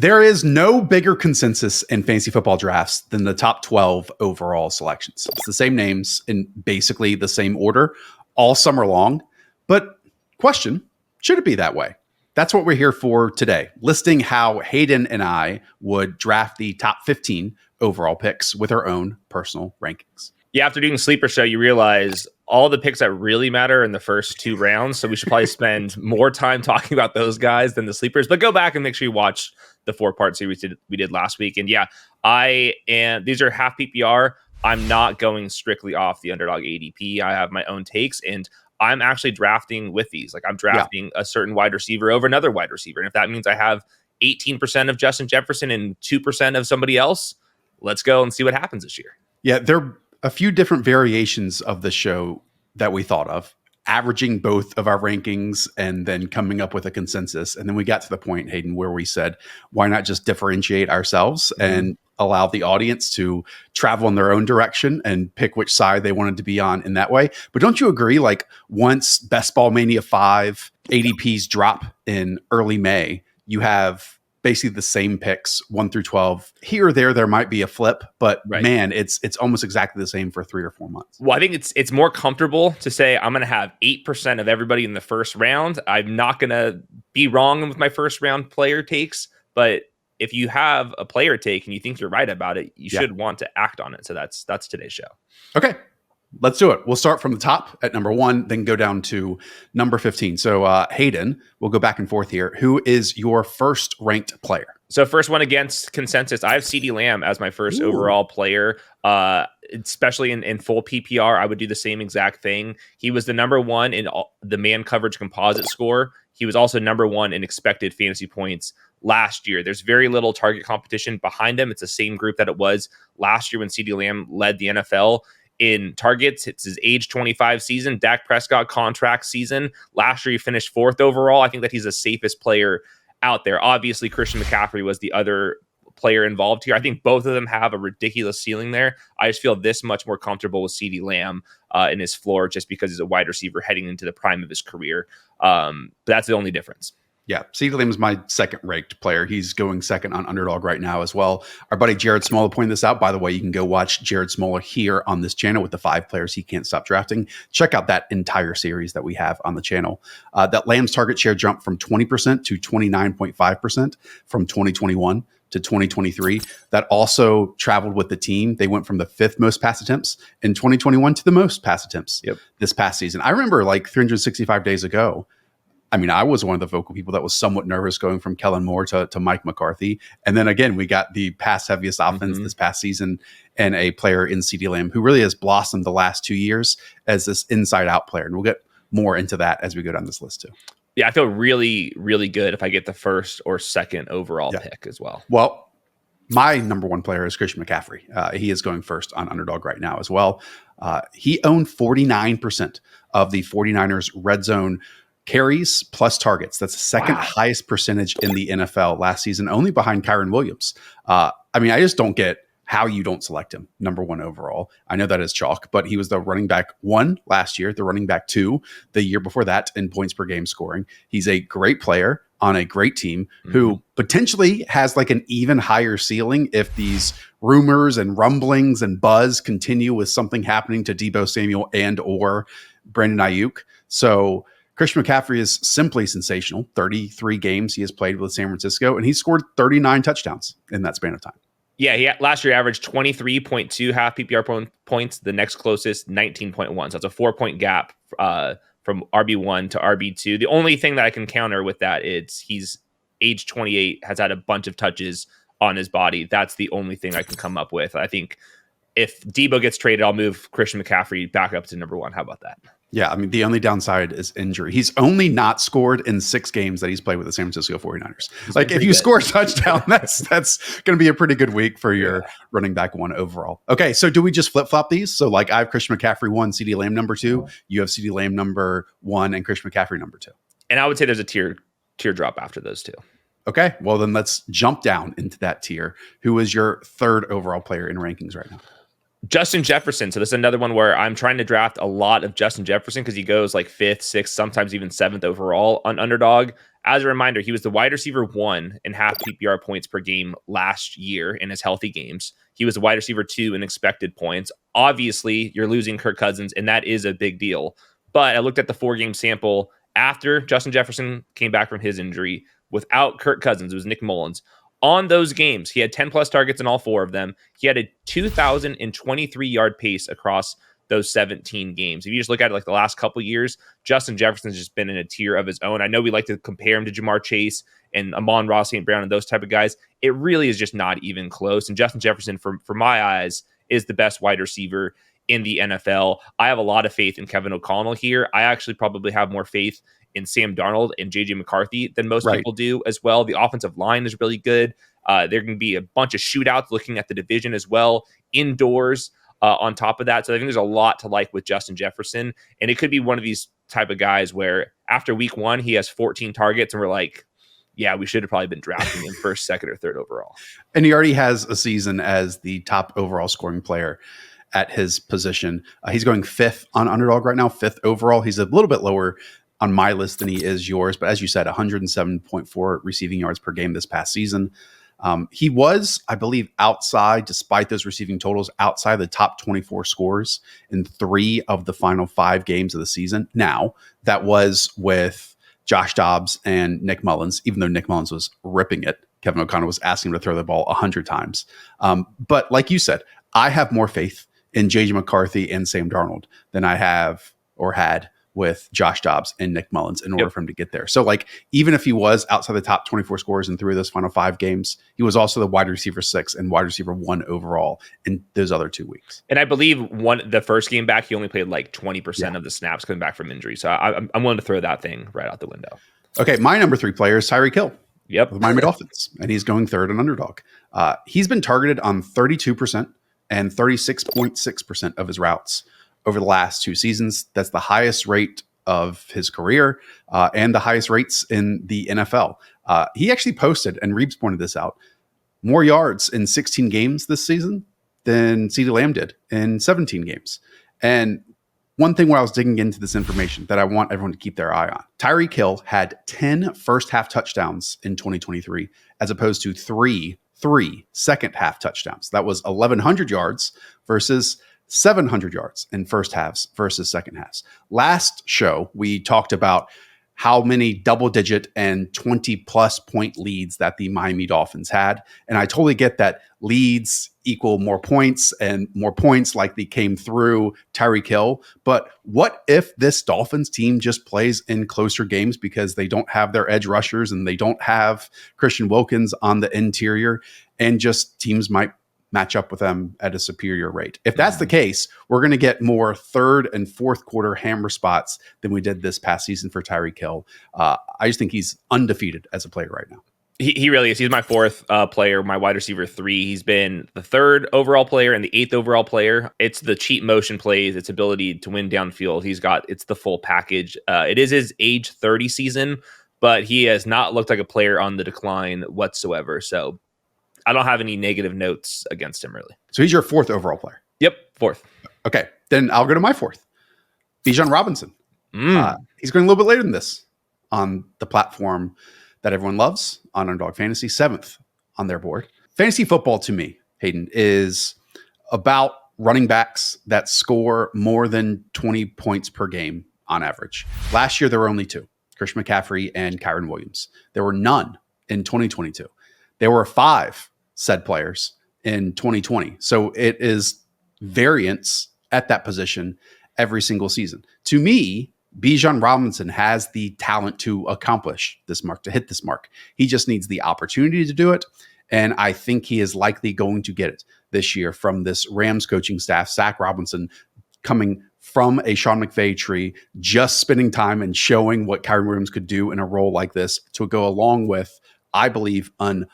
There is no bigger consensus in fantasy football drafts than the top 12 overall selections. It's the same names in basically the same order all summer long. But question, should it be that way? That's what we're here for today, listing how Hayden and I would draft the top 15 overall picks with our own personal rankings. Yeah, after doing Sleeper Show, you realize all the picks that really matter in the first 2 rounds. So we should probably spend more time talking about those guys than the sleepers. But go back and make sure you watch the 4-part series we did last week. And yeah, these are half PPR. I'm not going strictly off the Underdog ADP. I have my own takes, and I'm actually drafting with these. Like I'm drafting a certain wide receiver over another wide receiver. And if that means I have 18% of Justin Jefferson and 2% of somebody else, let's go and see what happens this year. Yeah, there are a few different variations of the show that we thought of, averaging both of our rankings and then coming up with a consensus. And then we got to the point, Hayden, where we said, why not just differentiate ourselves and allow the audience to travel in their own direction and pick which side they wanted to be on in that way. But don't you agree? Like once Best Ball Mania 5 ADPs drop in early May, you have basically the same picks 1 through 12. Here or there might be a flip, but man, it's almost exactly the same for 3 or 4 months. Well, I think it's more comfortable to say I'm going to have 8% of everybody in the first round. I'm not going to be wrong with my first round player takes, but if you have a player take and you think you're right about it, you should want to act on it. So that's today's show. Okay. Let's do it. We'll start from the top at number 1, then go down to number 15. So Hayden, we'll go back and forth here. Who is your first ranked player? So first one against consensus, I have CeeDee Lamb as my first overall player, especially in full PPR. I would do the same exact thing. He was the number 1 in the man coverage composite score. He was also number 1 in expected fantasy points last year. There's very little target competition behind him. It's the same group that it was last year when CeeDee Lamb led the NFL in targets. It's his age 25 season. Dak Prescott contract season. Last year, he finished 4th overall. I think that he's the safest player out there. Obviously, Christian McCaffrey was the other player involved here. I think both of them have a ridiculous ceiling there. I just feel this much more comfortable with CeeDee Lamb in his floor just because he's a wide receiver heading into the prime of his career. But that's the only difference. Yeah, CeeDee Lamb is my second ranked player. He's going second on Underdog right now as well. Our buddy Jared Smoller pointed this out. By the way, you can go watch Jared Smoller here on this channel with the 5 players he can't stop drafting. Check out that entire series that we have on the channel. That Lamb's target share jumped from 20% to 29.5% from 2021 to 2023. That also traveled with the team. They went from the 5th most pass attempts in 2021 to the most pass attempts this past season. I remember like 365 days ago, I mean, I was one of the vocal people that was somewhat nervous going from Kellen Moore to Mike McCarthy. And then again, we got the pass heaviest offense this past season and a player in CeeDee Lamb who really has blossomed the last 2 years as this inside out player. And we'll get more into that as we go down this list too. Yeah, I feel really, really good if I get the first or second overall pick as well. Well, my number 1 player is Christian McCaffrey. He is going first on Underdog right now as well. He owned 49% of the 49ers red zone carries plus targets. That's the second highest percentage in the NFL last season, only behind Kyren Williams. I mean, I just don't get how you don't select him number 1 overall. I know that is chalk, but he was the running back 1 last year, the running back 2 the year before that in points per game scoring. He's a great player on a great team who potentially has like an even higher ceiling if these rumors and rumblings and buzz continue with something happening to Deebo Samuel and or Brandon Aiyuk. So Christian McCaffrey is simply sensational. 33 games he has played with San Francisco, and he scored 39 touchdowns in that span of time. Yeah, he last year averaged 23.2 half PPR points. The next closest, 19.1. So it's a 4-point gap from RB1 to RB2. The only thing that I can counter with that is he's age 28, has had a bunch of touches on his body. That's the only thing I can come up with. I think if Deebo gets traded, I'll move Christian McCaffrey back up to number 1. How about that? Yeah, I mean, the only downside is injury. He's only not scored in 6 games that he's played with the San Francisco 49ers. Like, if you score a touchdown, that's going to be a pretty good week for your running back 1 overall. Okay, so do we just flip-flop these? So, like, I have Christian McCaffrey 1, CeeDee Lamb number 2. You have CeeDee Lamb number 1 and Christian McCaffrey number 2. And I would say there's a tier drop after those 2. Okay, well, then let's jump down into that tier. Who is your 3rd overall player in rankings right now? Justin Jefferson. So this is another one where I'm trying to draft a lot of Justin Jefferson because he goes like 5th, 6th, sometimes even 7th overall on Underdog. As a reminder, he was the wide receiver 1 in half PPR points per game last year in his healthy games. He was the wide receiver 2 in expected points. Obviously, you're losing Kirk Cousins, and that is a big deal. But I looked at the 4-game sample after Justin Jefferson came back from his injury. Without Kirk Cousins, it was Nick Mullins. On those games, he had 10 plus targets in all 4 of them. He had a 2,023 yard pace across those 17 games. If you just look at it like the last couple years, Justin Jefferson's just been in a tier of his own. I know we like to compare him to Jamar Chase and Amon-Ra St. Brown and those type of guys. It really is just not even close. And Justin Jefferson, for my eyes, is the best wide receiver in the NFL. I have a lot of faith in Kevin O'Connell here. I actually probably have more faith in Sam Darnold and JJ McCarthy than most people do as well. The offensive line is really good. There can be a bunch of shootouts looking at the division as well, indoors on top of that. So I think there's a lot to like with Justin Jefferson. And it could be one of these type of guys where after week 1, he has 14 targets and we're like, yeah, we should have probably been drafting him first, second, or third overall. And he already has a season as the top overall scoring player at his position. He's going 5th on Underdog right now, 5th overall. He's a little bit lower on my list than he is yours. But as you said, 107.4 receiving yards per game this past season. He was, I believe, outside, despite those receiving totals, outside the top 24 scores in 3 of the final 5 games of the season. Now, that was with Josh Dobbs and Nick Mullins, even though Nick Mullins was ripping it. Kevin O'Connell was asking him to throw the ball 100 times. But like you said, I have more faith in J.J. McCarthy and Sam Darnold than I have or had with Josh Dobbs and Nick Mullins in order for him to get there. So like, even if he was outside the top 24 scores in 3 of those final 5 games, he was also the wide receiver 6 and wide receiver 1 overall in those other 2 weeks. And I believe the first game back, he only played like 20% of the snaps coming back from injury. So I'm willing to throw that thing right out the window. Okay. My number 3 player is Tyreek Hill. Yep. With Miami Dolphins. And he's going 3rd on Underdog. He's been targeted on 32% and 36.6% of his routes over the last 2 seasons. That's the highest rate of his career and the highest rates in the NFL. He actually posted, and Reeves pointed this out, more yards in 16 games this season than CeeDee Lamb did in 17 games. And one thing when I was digging into this information that I want everyone to keep their eye on, Tyreek Hill had 10 first half touchdowns in 2023, as opposed to three second half touchdowns. That was 1,100 yards versus 700 yards in first halves versus second halves. Last show, we talked about how many double-digit and 20-plus point leads that the Miami Dolphins had. And I totally get that leads equal more points, and more points likely came through Tyreek Hill. But what if this Dolphins team just plays in closer games because they don't have their edge rushers and they don't have Christian Wilkins on the interior, and just teams might match up with them at a superior rate? If that's the case, we're going to get more 3rd and 4th quarter hammer spots than we did this past season for Tyreek Hill. I just think he's undefeated as a player right now. He really is. He's my 4th player, my wide receiver 3. He's been the 3rd overall player and the 8th overall player. It's the cheap motion plays, its ability to win downfield. It's the full package. It is his age 30 season, but he has not looked like a player on the decline whatsoever. So I don't have any negative notes against him, really. So he's your 4th overall player? Yep, 4th. Okay, then I'll go to my 4th. Bijan Robinson. He's going a little bit later than this on the platform that everyone loves, on Underdog Fantasy, 7th on their board. Fantasy football, to me, Hayden, is about running backs that score more than 20 points per game on average. Last year, there were only 2, Christian McCaffrey and Kyren Williams. There were none in 2022. There were 5 said players in 2020. So it is variance at that position every single season. To me, Bijan Robinson has the talent to accomplish this mark, to hit this mark. He just needs the opportunity to do it. And I think he is likely going to get it this year from this Rams coaching staff. Zach Robinson, coming from a Sean McVay tree, just spending time and showing what Kyren Williams could do in a role like this, to go along with, I believe, an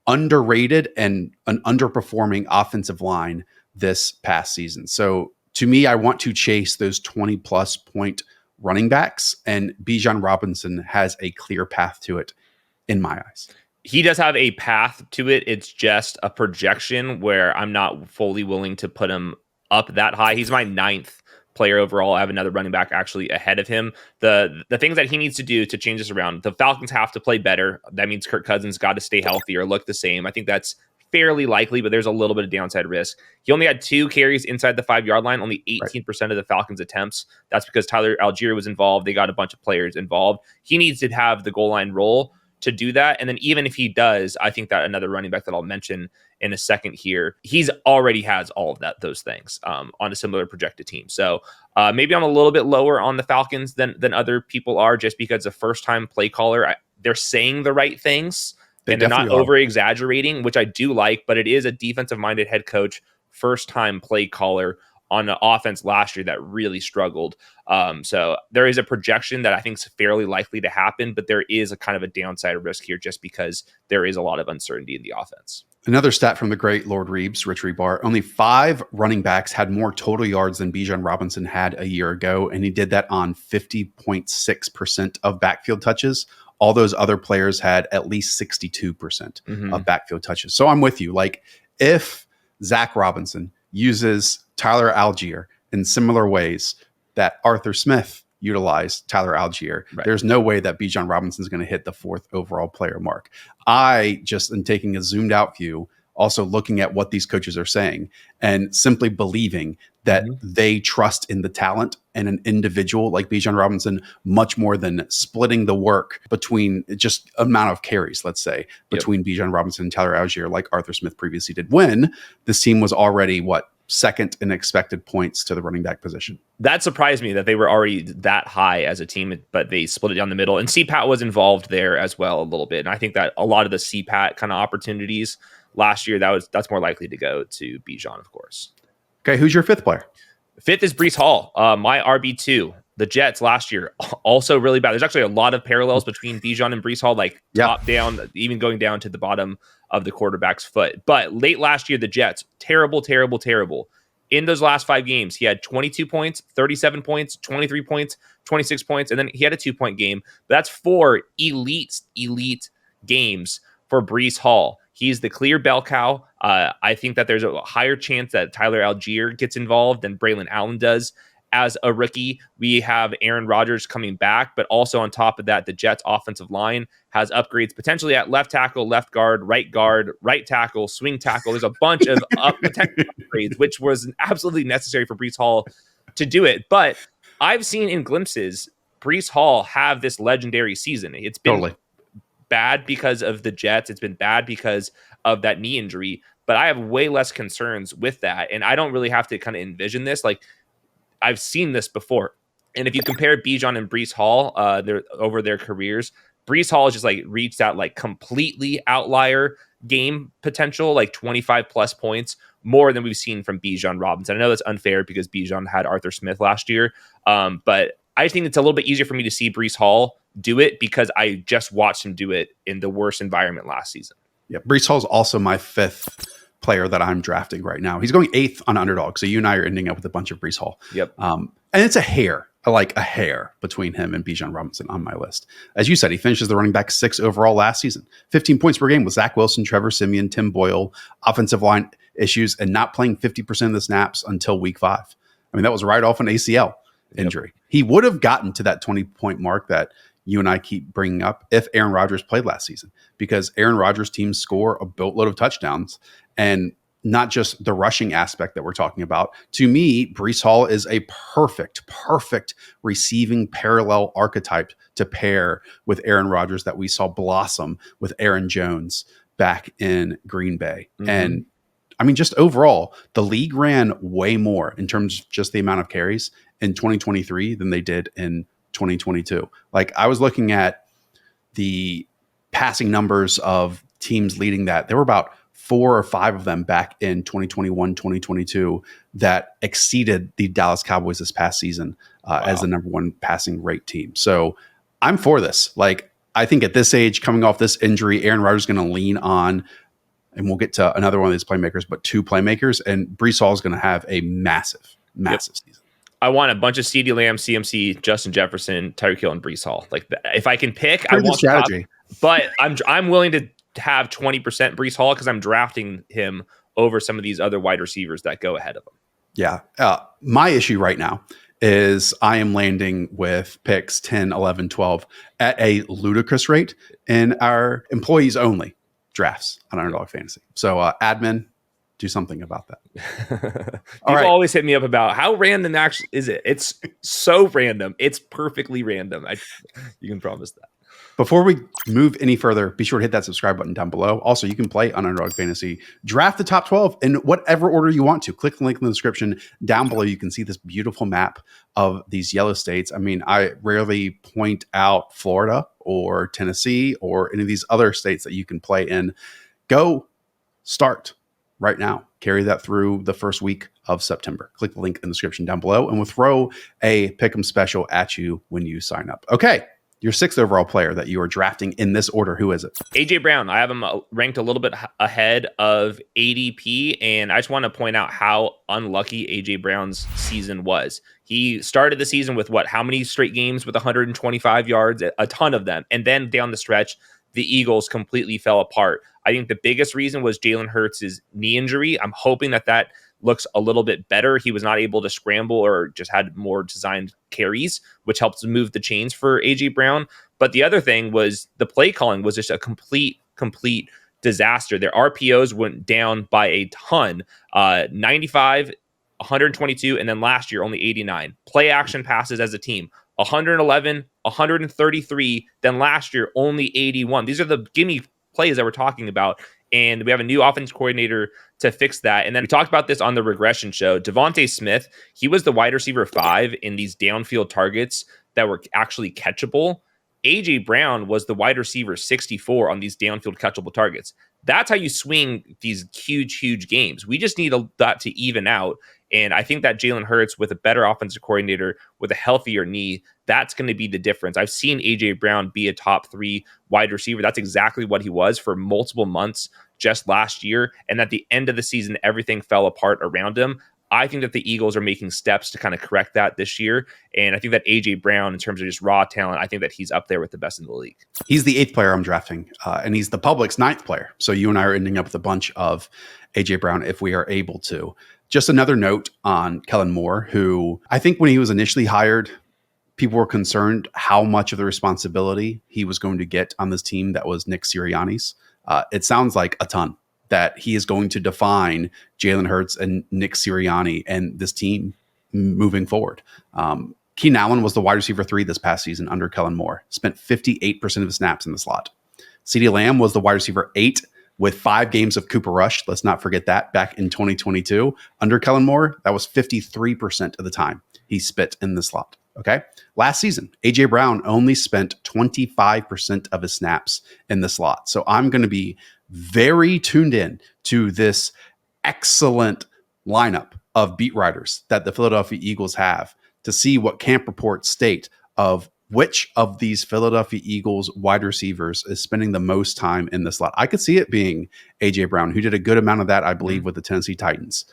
underrated and an underperforming offensive line this past season. So to me, I want to chase those 20-plus point running backs, and Bijan Robinson has a clear path to it in my eyes. He does have a path to it. It's just a projection where I'm not fully willing to put him up that high. He's my 9th player overall. I have another running back actually ahead of him. The things that he needs to do to change this around, the Falcons have to play better. That means Kirk Cousins got to stay healthy or look the same. I think that's fairly likely, but there's a little bit of downside risk. He only had 2 carries inside the 5-yard line, only 18% of the Falcons' attempts. That's because Tyler Algier was involved. They got a bunch of players involved. He needs to have the goal line role to do that. And then even if he does, I think that another running back that I'll mention in a second here, he's already has all of those things on a similar projected team. So maybe I'm a little bit lower on the Falcons than other people are, just because a first-time play caller, they're saying the right things. And they're not over-exaggerating, which I do like, but it is a defensive-minded head coach, first-time play caller on an offense last year that really struggled. So there is a projection that I think is fairly likely to happen, but there is a kind of a downside risk here just because there is a lot of uncertainty in the offense. Another stat from the great Lord Reeves, Rich Rebar, only 5 running backs had more total yards than Bijan Robinson had a year ago, and he did that on 50.6% of backfield touches. All those other players had at least 62% of backfield touches. So I'm with you. Like, if Zach Robinson uses Tyler Algier in similar ways that Arthur Smith utilized Tyler Algier, there's no way that Bijan Robinson is going to hit the 4th overall player mark. I just am taking a zoomed out view, also looking at what these coaches are saying and simply believing that they trust in the talent and an individual like Bijan Robinson much more than splitting the work between just amount of carries, let's say, between Bijan Robinson and Tyler Algier, like Arthur Smith previously did when this team was already, second in expected points to the running back position. That surprised me that they were already that high as a team, but they split it down the middle. And CPAT was involved there as well a little bit. And I think that a lot of the CPAT kind of opportunities last year, that's more likely to go to Bijan, of course. Okay, who's your 5th player? 5th is Breece Hall, my RB2. The Jets last year, also really bad. There's actually a lot of parallels between Bijan and Breece Hall, top down, even going down to the bottom of the quarterback's foot. But late last year, the Jets, terrible. In those last 5 games, he had 22 points, 37 points, 23 points, 26 points, and then he had a 2-point game. That's 4 elite games for Breece Hall. He's the clear bell cow. I think that there's a higher chance that Tyler Algier gets involved than Braylon Allen does. As a rookie, we have Aaron Rodgers coming back, but also on top of that, the Jets offensive line has upgrades potentially at left tackle, left guard, right tackle, swing tackle. There's a bunch of potential upgrades, which was absolutely necessary for Breece Hall to do it. But I've seen in glimpses Breece Hall have this legendary season. It's been bad because of the Jets. It's been bad because of that knee injury, but I have way less concerns with that. And I don't really have to kind of envision this. I've seen this before. And if you compare Bijan and Breece Hall over their careers, Breece Hall has just reached that completely outlier game potential, 25 plus points, more than we've seen from Bijan Robinson. I know that's unfair because Bijan had Arthur Smith last year. But I think it's a little bit easier for me to see Breece Hall do it because I just watched him do it in the worst environment last season. Yeah, Breece Hall is also my 5th player that I'm drafting right now. He's going 8th on Underdog. So you and I are ending up with a bunch of Breece Hall. Yep. And it's a hair between him and Bijan Robinson on my list. As you said, he finishes the running back 6 overall last season. 15 points per game with Zach Wilson, Trevor Siemian, Tim Boyle, offensive line issues, and not playing 50% of the snaps until week 5. I mean, that was right off an ACL injury. He would have gotten to that 20-point mark that you and I keep bringing up if Aaron Rodgers played last season, because Aaron Rodgers' teams score a boatload of touchdowns, and not just the rushing aspect that we're talking about. To me, Breece Hall is a perfect receiving parallel archetype to pair with Aaron Rodgers that we saw blossom with Aaron Jones back in Green Bay. And I mean, just overall, the league ran way more in terms of just the amount of carries in 2023 than they did in 2022. I was looking at the passing numbers of teams leading that. There were about 4 or 5 of them back in 2021, 2022 that exceeded the Dallas Cowboys this past season as the number 1 passing rate team. So I'm for this. I think at this age, coming off this injury, Aaron Rodgers is going to lean on, and we'll get to another one of these playmakers, but 2 playmakers, and Breece Hall is going to have a massive season. I want a bunch of CeeDee Lamb, CMC, Justin Jefferson, Tyreek Hill, and Breece Hall. If I can pick, I want strategy. But I'm willing to have 20% Breece Hall because I'm drafting him over some of these other wide receivers that go ahead of him. Yeah. My issue right now is I am landing with picks 10, 11, 12 at a ludicrous rate in our employees only drafts on Underdog Fantasy. So admin, do something about that. People always hit me up about how random actually is it. It's so random. It's perfectly random. You can promise that. Before we move any further, be sure to hit that subscribe button down below. Also, you can play on Underdog Fantasy. Draft the top 12 in whatever order you want to. Click the link in the description down below. You can see this beautiful map of these yellow states. I mean, I rarely point out Florida or Tennessee or any of these other states that you can play in. Go start right now. Carry that through the first week of September. Click the link in the description down below, and we'll throw a Pick'em special at you when you sign up. Okay. Your 6th overall player that you are drafting in this order, who is it? AJ Brown. I have him ranked a little bit ahead of ADP, and I just want to point out how unlucky AJ Brown's season was. He started the season with how many straight games with 125 yards, a ton of them, and then down the stretch, the Eagles completely fell apart. I think the biggest reason was Jalen Hurts' knee injury. I'm hoping that looks a little bit better. He was not able to scramble or just had more designed carries, which helps move the chains for AJ Brown. But the other thing was the play calling was just a complete disaster. Their RPOs went down by a ton, 95, 122, and then last year only 89. Play action passes as a team, 111, 133, then last year only 81. These are the gimme plays that we're talking about. And we have a new offense coordinator to fix that. And then we talked about this on the regression show. Devontae Smith, he was the wide receiver 5 in these downfield targets that were actually catchable. AJ Brown was the wide receiver 64 on these downfield catchable targets. That's how you swing these huge games. We just need that to even out. And I think that Jalen Hurts with a better offensive coordinator, with a healthier knee, that's going to be the difference. I've seen AJ Brown be a top 3 wide receiver. That's exactly what he was for multiple months just last year. And at the end of the season, everything fell apart around him. I think that the Eagles are making steps to kind of correct that this year. And I think that AJ Brown, in terms of just raw talent, I think that he's up there with the best in the league. He's the 8th player I'm drafting, and he's the public's 9th player. So you and I are ending up with a bunch of AJ Brown if we are able to. Just another note on Kellen Moore, who I think when he was initially hired, people were concerned how much of the responsibility he was going to get on this team that was Nick Sirianni's. It sounds like a ton, that he is going to define Jalen Hurts and Nick Sirianni and this team moving forward. Keenan Allen was the wide receiver 3 this past season under Kellen Moore, spent 58% of the snaps in the slot. CeeDee Lamb was the wide receiver 8 with 5 games of Cooper Rush. Let's not forget that back in 2022 under Kellen Moore, that was 53% of the time he spit in the slot. Okay. Last season, AJ Brown only spent 25% of his snaps in the slot. So I'm going to be very tuned in to this excellent lineup of beat writers that the Philadelphia Eagles have to see what camp reports state of which of these Philadelphia Eagles wide receivers is spending the most time in the slot. I could see it being AJ Brown, who did a good amount of that, I believe, with the Tennessee Titans,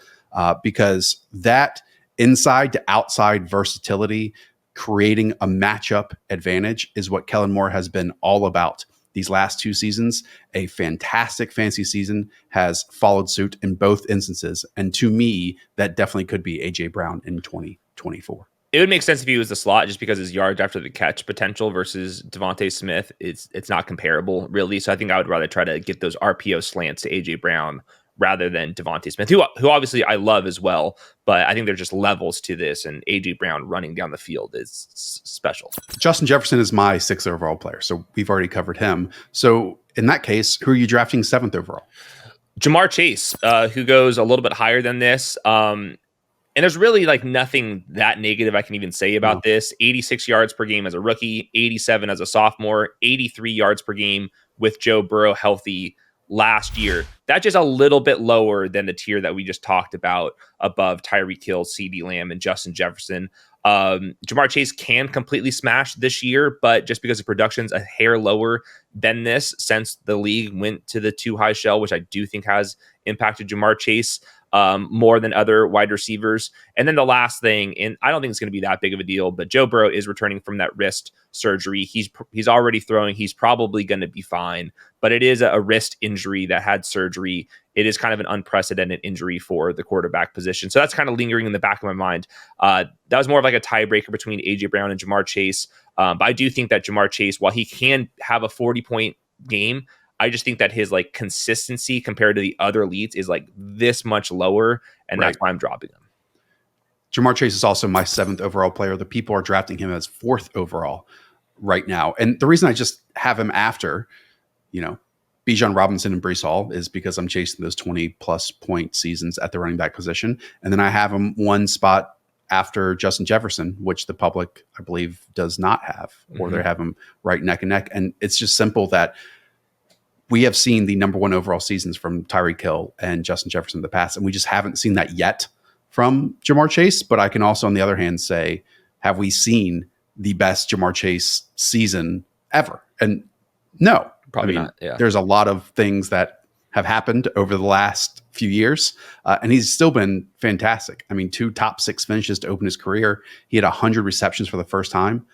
because that inside to outside versatility, creating a matchup advantage, is what Kellen Moore has been all about these last 2 seasons. A fantastic fantasy season has followed suit in both instances. And to me, that definitely could be AJ Brown in 2024. It would make sense if he was the slot, just because his yards after the catch potential versus Devontae Smith, it's not comparable, really. So I think I would rather try to get those RPO slants to AJ Brown rather than Devontae Smith, who obviously I love as well. But I think there's just levels to this, and AJ Brown running down the field is special. Justin Jefferson is my 6th overall player, so we've already covered him. So in that case, who are you drafting 7th overall? Jamar Chase, who goes a little bit higher than this. And there's really nothing that negative I can even say about this. 86 yards per game as a rookie, 87 as a sophomore, 83 yards per game with Joe Burrow healthy last year. That's just a little bit lower than the tier that we just talked about above Tyreek Hill, CeeDee Lamb, and Justin Jefferson. Jamar Chase can completely smash this year, but just because the production's a hair lower than this since the league went to the 2 high shell, which I do think has impacted Jamar Chase more than other wide receivers. And then the last thing, and I don't think it's going to be that big of a deal, but Joe Burrow is returning from that wrist surgery. He's already throwing. He's probably going to be fine. but it is a wrist injury that had surgery. It is kind of an unprecedented injury for the quarterback position. So that's kind of lingering in the back of my mind. That was more of like a tiebreaker between A.J. Brown and Jamar Chase. But I do think that Jamar Chase, while he can have a 40-point game, I just think that his like consistency compared to the other elites is like this much lower, and that's why I'm dropping him. Jamar Chase is also my 7th overall player. The people are drafting him as 4th overall right now. And the reason I just have him after, Bijan Robinson and Breece Hall is because I'm chasing those 20-plus point seasons at the running back position. And then I have him one spot after Justin Jefferson, which the public, I believe, does not have, or they have him right neck and neck. And it's just simple that we have seen the number 1 overall seasons from Tyreek Hill and Justin Jefferson in the past, and we just haven't seen that yet from Jamar Chase. But I can also, on the other hand, say, have we seen the best Jamar Chase season ever? And no, probably not. Yeah. There's a lot of things that have happened over the last few years, and he's still been fantastic. 2 top 6 finishes to open his career. He had 100 receptions for the first time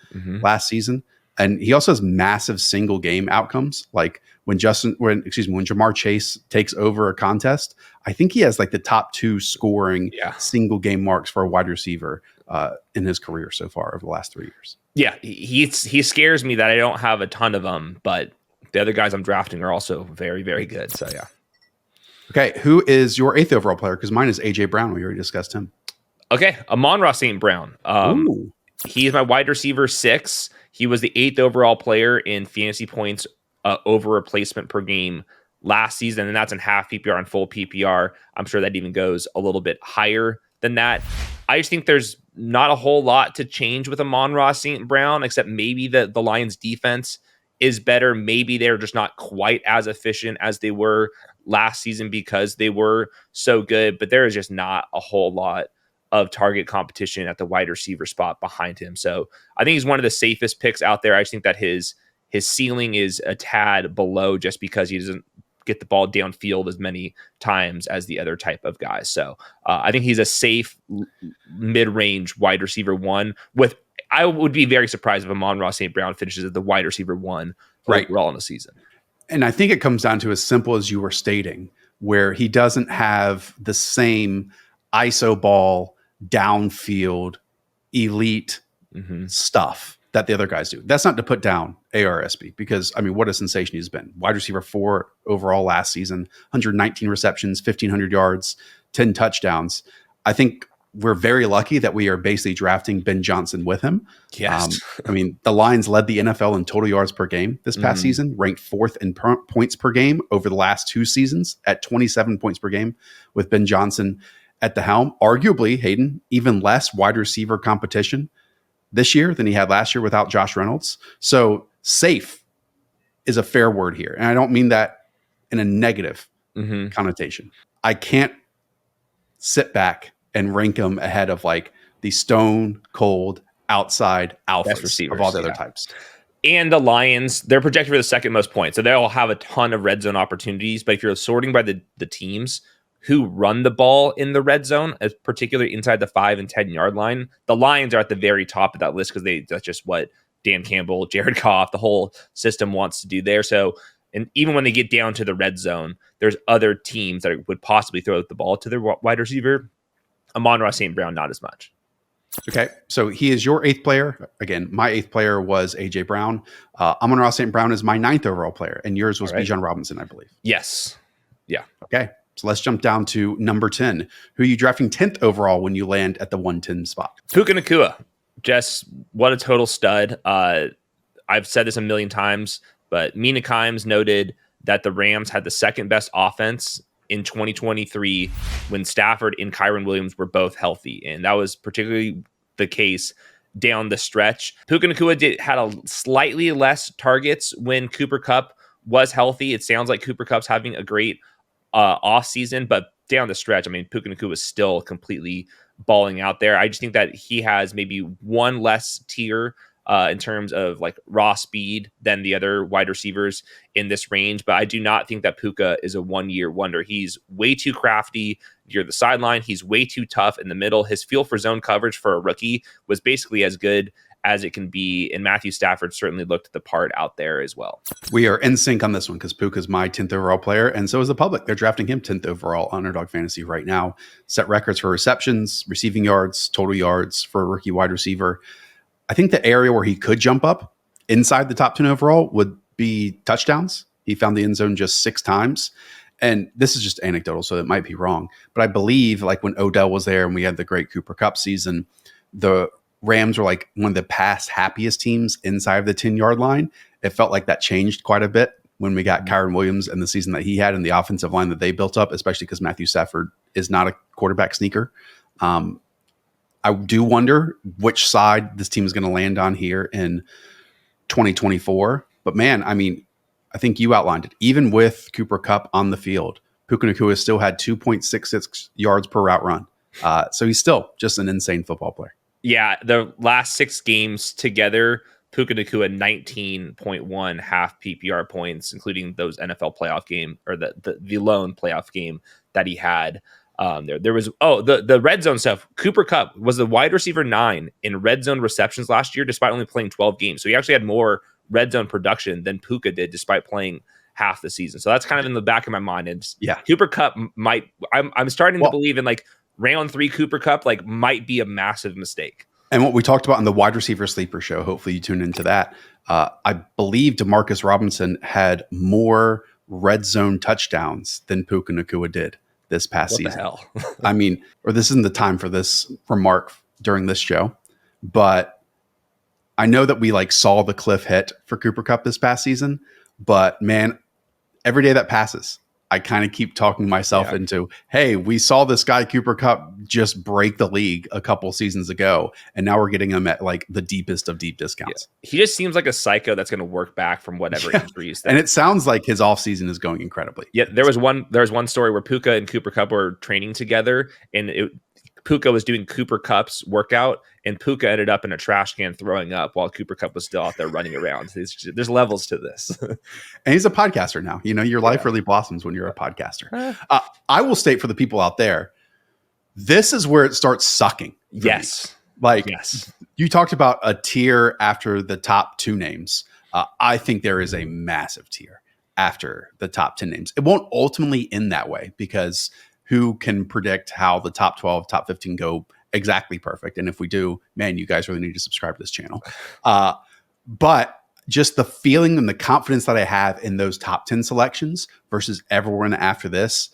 last season. And he also has massive single game outcomes. Like when Jamar Chase takes over a contest, I think he has like the top 2 scoring single game marks for a wide receiver in his career so far over the last 3 years. Yeah, he scares me that I don't have a ton of them, but the other guys I'm drafting are also very, very good. So yeah. Okay, who is your 8th overall player? Because mine is A.J. Brown. We already discussed him. Okay, Amon-Ra St. Brown. He is my wide receiver 6. He was the 8th overall player in fantasy points over replacement per game last season, and that's in half PPR and full PPR. I'm sure that even goes a little bit higher than that. I just think there's not a whole lot to change with Amon-Ra St. Brown, except maybe the Lions defense is better. Maybe they're just not quite as efficient as they were last season because they were so good, but there is just not a whole lot of target competition at the wide receiver spot behind him. So I think he's one of the safest picks out there. I just think that his ceiling is a tad below just because he doesn't get the ball downfield as many times as the other type of guys. So I think he's a safe mid-range wide receiver 1 with, I would be very surprised if Amon-Ra St. Brown finishes as the wide receiver 1 overall in the season. And I think it comes down to as simple as you were stating, where he doesn't have the same ISO ball, downfield, elite stuff that the other guys do. That's not to put down ARSB because, what a sensation he's been. Wide receiver 4 overall last season, 119 receptions, 1,500 yards, 10 touchdowns. I think we're very lucky that we are basically drafting Ben Johnson with him. Yes. The Lions led the NFL in total yards per game this past season, ranked 4th in points per game over the last 2 seasons at 27 points per game with Ben Johnson at the helm. Arguably, Hayden, even less wide receiver competition this year than he had last year without Josh Reynolds. So safe is a fair word here. And I don't mean that in a negative connotation. I can't sit back and rank him ahead of like the stone cold outside alphas of all the other types. And the Lions, they're projected for the 2nd most points. So they'll have a ton of red zone opportunities. But if you're sorting by the teams who run the ball in the red zone, particularly inside the 5 and 10 yard line, the Lions are at the very top of that list because that's just what Dan Campbell, Jared Goff, the whole system wants to do there. So, and even when they get down to the red zone, there's other teams that would possibly throw the ball to their wide receiver. Amon-Ra St. Brown, not as much. Okay, so he is your 8th player. Again, my 8th player was A.J. Brown. Amon-Ra St. Brown is my 9th overall player, and yours was Bijan Robinson, I believe. Yes. Yeah. Okay, so let's jump down to number 10. Who are you drafting 10th overall when you land at the 110 spot? Puka Nacua. Just what a total stud. I've said this a million times, but Mina Kimes noted that the Rams had the 2nd best offense in 2023 when Stafford and Kyron Williams were both healthy. And that was particularly the case down the stretch. Puka Nacua had a slightly less targets when Cooper Kupp was healthy. It sounds like Cooper Kupp's having a great off season, but down the stretch, Puka Nacua was still completely balling out there. I just think that he has maybe one less tier in terms of like raw speed than the other wide receivers in this range. But I do not think that Puka is a 1-year wonder. He's way too crafty near the sideline. He's way too tough in the middle. His feel for zone coverage for a rookie was basically as good as it can be. And Matthew Stafford certainly looked the part out there as well. We are in sync on this one because Puka's my 10th overall player, and so is the public. They're drafting him 10th overall on Underdog Fantasy right now. Set records for receptions, receiving yards, total yards for a rookie wide receiver. I think the area where he could jump up inside the top 10 overall would be touchdowns. He found the end zone just 6 times. And this is just anecdotal, so it might be wrong. But I believe like when Odell was there and we had the great Cooper Kupp season, the Rams were like one of the past happiest teams inside of the 10-yard line. It felt like that changed quite a bit when we got Kyron Williams and the season that he had and the offensive line that they built up, especially because Matthew Stafford is not a quarterback sneaker. I do wonder which side this team is going to land on here in 2024. But man, I mean, I think you outlined it. Even with Cooper Kupp on the field, Puka Nacua still had 2.66 yards per route run. So he's still just an insane football player. Yeah, the last 6 games together, Puka Nacua 19.1 half PPR points, including those NFL playoff game or the lone playoff game that he had. There was the red zone stuff. Cooper Kupp was the wide receiver 9 in red zone receptions last year, despite only playing 12 games. So he actually had more red zone production than Puka did, despite playing half the season. So that's kind of in the back of my mind. And yeah, Cooper Kupp might. I'm starting to believe in like round 3 Cooper Kupp like might be a massive mistake. And what we talked about in the wide receiver sleeper show, hopefully you tune into that. I believe Demarcus Robinson had more red zone touchdowns than Puka Nacua did this past season. What the hell? I mean, or this isn't the time for this remark during this show, but I know that we like saw the cliff hit for Cooper Kupp this past season, but man, every day that passes, I kind of keep talking myself into, hey, we saw this guy Cooper Kupp just break the league a couple seasons ago, and now we're getting him at like the deepest of deep discounts. Yeah. He just seems like a psycho that's going to work back from whatever injuries. And it sounds like his offseason is going incredibly. Yeah, there was one story where Puka and Cooper Kupp were training together, and Puka was doing Cooper Kupp's workout, and Puka ended up in a trash can throwing up while Cooper Kupp was still out there running around. There's levels to this. And he's a podcaster now. You know, your life really blossoms when you're a podcaster. I will state for the people out there, this is where it starts sucking. Yes. You talked about a tier after the top 2 names. I think there is a massive tier after the top 10 names. It won't ultimately end that way because who can predict how the top 12, top 15 go exactly perfect? And if we do, man, you guys really need to subscribe to this channel. But just the feeling and the confidence that I have in those top 10 selections versus everyone after this,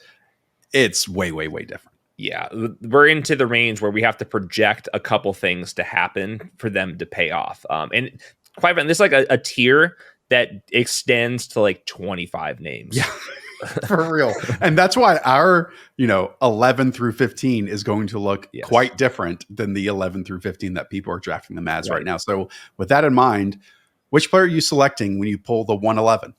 it's way, way, way different. Yeah, we're into the range where we have to project a couple things to happen for them to pay off. And quite frankly, this is like a tier that extends to like 25 names. Yeah. For real. And that's why our, 11 through 15 is going to look quite different than the 11 through 15 that people are drafting them as right now. So with that in mind, which player are you selecting when you pull the 111?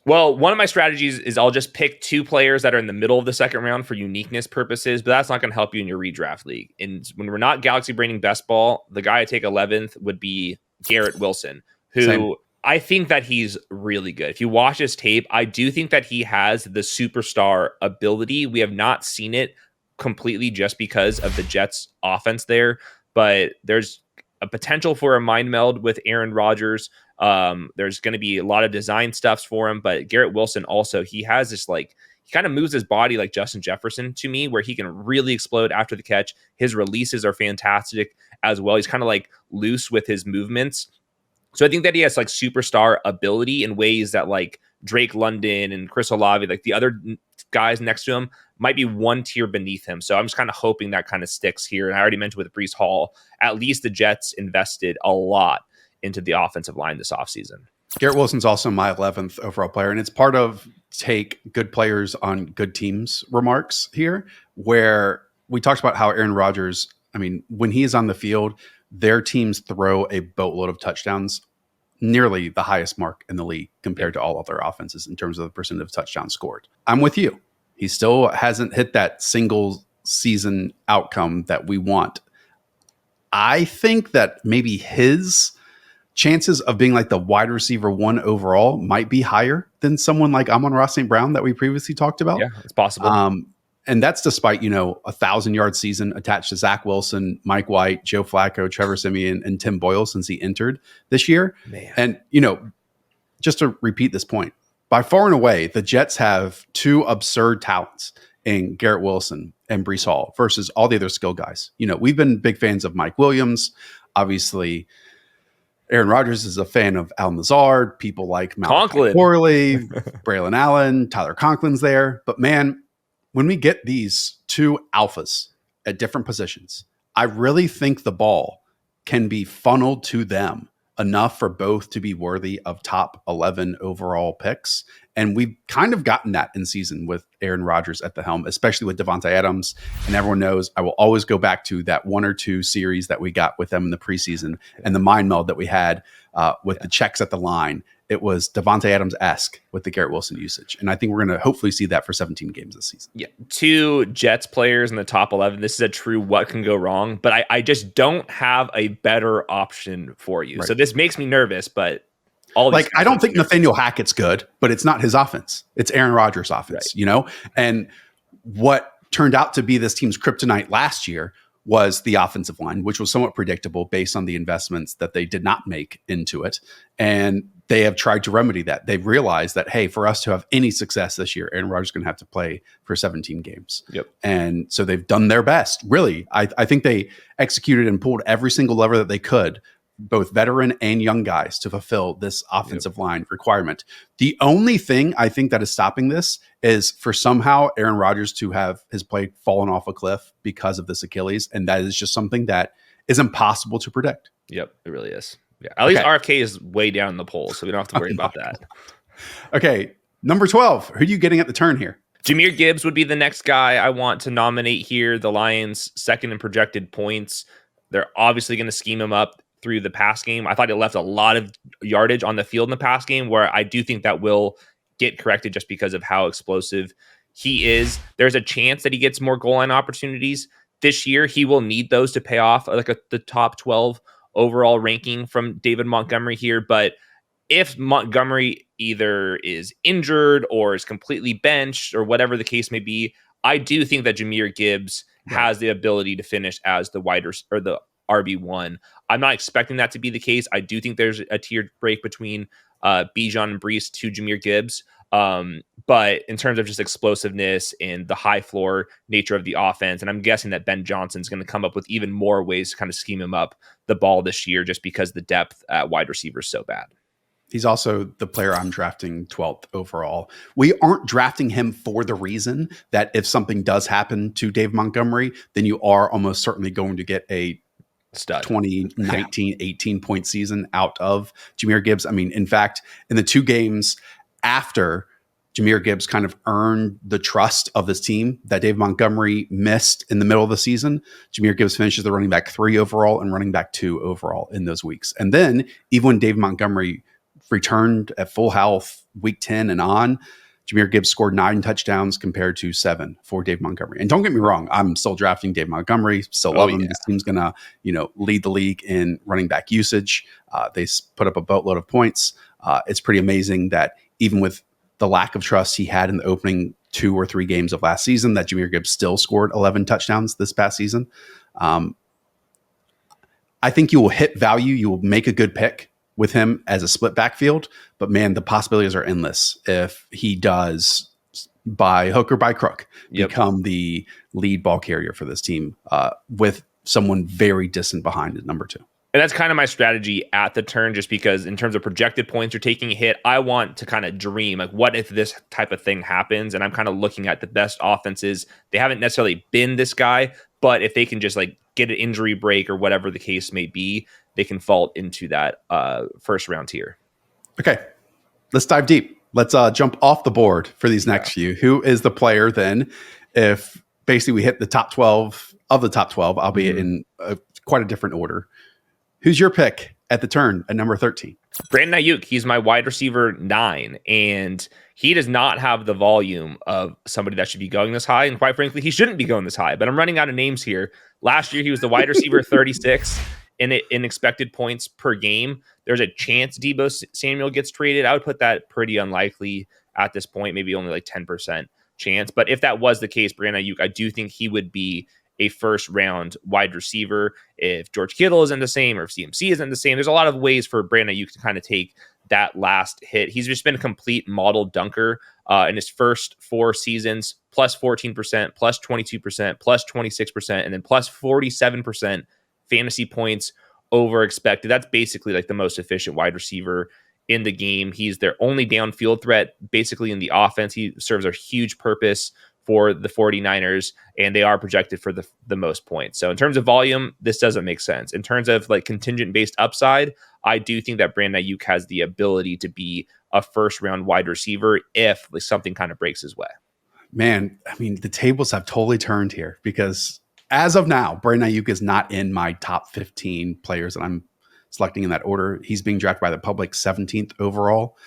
Well, one of my strategies is I'll just pick 2 players that are in the middle of the second round for uniqueness purposes, but that's not going to help you in your redraft league. And when we're not Galaxy Braining Best Ball, the guy I take 11th would be Garrett Wilson, who... Same. I think that he's really good. If you watch his tape, I do think that he has the superstar ability. We have not seen it completely just because of the Jets offense there, but there's a potential for a mind meld with Aaron Rodgers. There's going to be a lot of design stuffs for him, but Garrett Wilson also, he has this he kind of moves his body like Justin Jefferson to me, where he can really explode after the catch. His releases are fantastic as well. He's kind of like loose with his movements. So I think that he has like superstar ability in ways that like Drake London and Chris Olave, like the other guys next to him, might be one tier beneath him. So I'm just kind of hoping that kind of sticks here. And I already mentioned with Breece Hall, at least the Jets invested a lot into the offensive line this offseason. Garrett Wilson's also my 11th overall player. And it's part of take good players on good teams remarks here, where we talked about how Aaron Rodgers, I mean, when he is on the field, their teams throw a boatload of touchdowns, nearly the highest mark in the league compared to all other offenses in terms of the percent of touchdowns scored. I'm with you. He still hasn't hit that single season outcome that we want. I think that maybe his chances of being like the wide receiver 1 overall might be higher than someone like Amon-Ra St. Brown that we previously talked about. Yeah, it's possible. And that's despite, 1,000-yard season attached to Zach Wilson, Mike White, Joe Flacco, Trevor Siemian, and Tim Boyle since he entered this year. Man. And, just to repeat this point, by far and away, the Jets have two absurd talents in Garrett Wilson and Breece Hall versus all the other skill guys. We've been big fans of Mike Williams. Obviously, Aaron Rodgers is a fan of Al Lazard. People like Malachi Corley, Braylon Allen, Tyler Conklin's there. But man, when we get these two alphas at different positions, I really think the ball can be funneled to them enough for both to be worthy of top 11 overall picks. And we've kind of gotten that in season with Aaron Rodgers at the helm, especially with Devontae Adams. And everyone knows I will always go back to that 1 or 2 series that we got with them in the preseason and the mind meld that we had with the checks at the line. It was Devontae Adams-esque with the Garrett Wilson usage. And I think we're going to hopefully see that for 17 games this season. Yeah. 2 Jets players in the top 11. This is a true what can go wrong, but I just don't have a better option for you. Right. So this makes me nervous, but I don't think Nathaniel Hackett's good, but it's not his offense. It's Aaron Rodgers' offense, And what turned out to be this team's kryptonite last year was the offensive line, which was somewhat predictable based on the investments that they did not make into it. And they have tried to remedy that. They've realized that, hey, for us to have any success this year, Aaron Rodgers is going to have to play for 17 games. Yep. And so they've done their best. Really, I think they executed and pulled every single lever that they could, both veteran and young guys, to fulfill this offensive line requirement. The only thing I think that is stopping this is for somehow Aaron Rodgers to have his play fallen off a cliff because of this Achilles. And that is just something that is impossible to predict. Yep, it really is. Yeah, at least RFK is way down in the polls, so we don't have to worry about that. Okay, number 12. Who are you getting at the turn here? Jahmyr Gibbs would be the next guy I want to nominate here. The Lions' second in projected points. They're obviously going to scheme him up through the pass game. I thought it left a lot of yardage on the field in the pass game, where I do think that will get corrected just because of how explosive he is. There's a chance that he gets more goal line opportunities this year. He will need those to pay off the top 12 overall ranking from David Montgomery here. But if Montgomery either is injured or is completely benched or whatever the case may be, I do think that Jahmyr Gibbs has the ability to finish as the the RB1. I'm not expecting that to be the case. I do think there's a tiered break between Bijan and Breece to Jahmyr Gibbs. But in terms of just explosiveness and the high floor nature of the offense, and I'm guessing that Ben Johnson's going to come up with even more ways to kind of scheme him up the ball this year, just because the depth at wide receiver is so bad. He's also the player I'm drafting 12th overall. We aren't drafting him for the reason that if something does happen to Dave Montgomery, then you are almost certainly going to get a stud 2019 18-point season out of Jahmyr Gibbs. I mean, in fact, in the 2 games after Jahmyr Gibbs kind of earned the trust of this team that Dave Montgomery missed in the middle of the season, Jahmyr Gibbs finishes the running back 3 overall and running back 2 overall in those weeks. And then even when Dave Montgomery returned at full health week 10 and on, Jahmyr Gibbs scored 9 touchdowns compared to 7 for Dave Montgomery. And don't get me wrong, I'm still drafting Dave Montgomery, still love him. This team's going to, lead the league in running back usage. They put up a boatload of points. It's pretty amazing that even with the lack of trust he had in the opening 2 or 3 games of last season, that Jahmyr Gibbs still scored 11 touchdowns this past season. I think you will hit value. You will make a good pick with him as a split backfield, but man, the possibilities are endless if he does, by hook or by crook, become the lead ball carrier for this team with someone very distant behind at number 2. And that's kind of my strategy at the turn, just because in terms of projected points you're taking a hit, I want to kind of dream, like, what if this type of thing happens? And I'm kind of looking at the best offenses. They haven't necessarily been this guy, but if they can just get an injury break or whatever the case may be, they can fall into that first round tier. Okay, let's dive deep. Let's jump off the board for these next few. Who is the player then, if basically we hit the top 12 of the top 12, albeit in quite a different order? Who's your pick at the turn at number 13? Brandon Aiyuk. He's my wide receiver 9, and he does not have the volume of somebody that should be going this high. And quite frankly, he shouldn't be going this high, but I'm running out of names here. Last year, he was the wide receiver 36 in expected points per game. There's a chance Deebo Samuel gets traded. I would put that pretty unlikely at this point, maybe only 10%. chance. But if that was the case, Brandon Aiyuk, I do think he would be a first round wide receiver. If George Kittle isn't the same, or if CMC isn't the same, there's a lot of ways for Brandon Aiyuk to kind of take that last hit. He's just been a complete model dunker in his first 4 seasons, plus 14%, plus 22%, plus 26%, and then plus 47% fantasy points over expected. That's basically like the most efficient wide receiver in the game. He's their only downfield threat basically in the offense. He serves a huge purpose for the 49ers, and they are projected for the most points. So in terms of volume, this doesn't make sense. In terms of like contingent based upside, I do think that Brandon Aiyuk has the ability to be a first round wide receiver if like something kind of breaks his way. Man, I mean, the tables have totally turned here, because as of now, Brandon Aiyuk is not in my top 15 players that I'm selecting in that order. He's being drafted by the public 17th overall.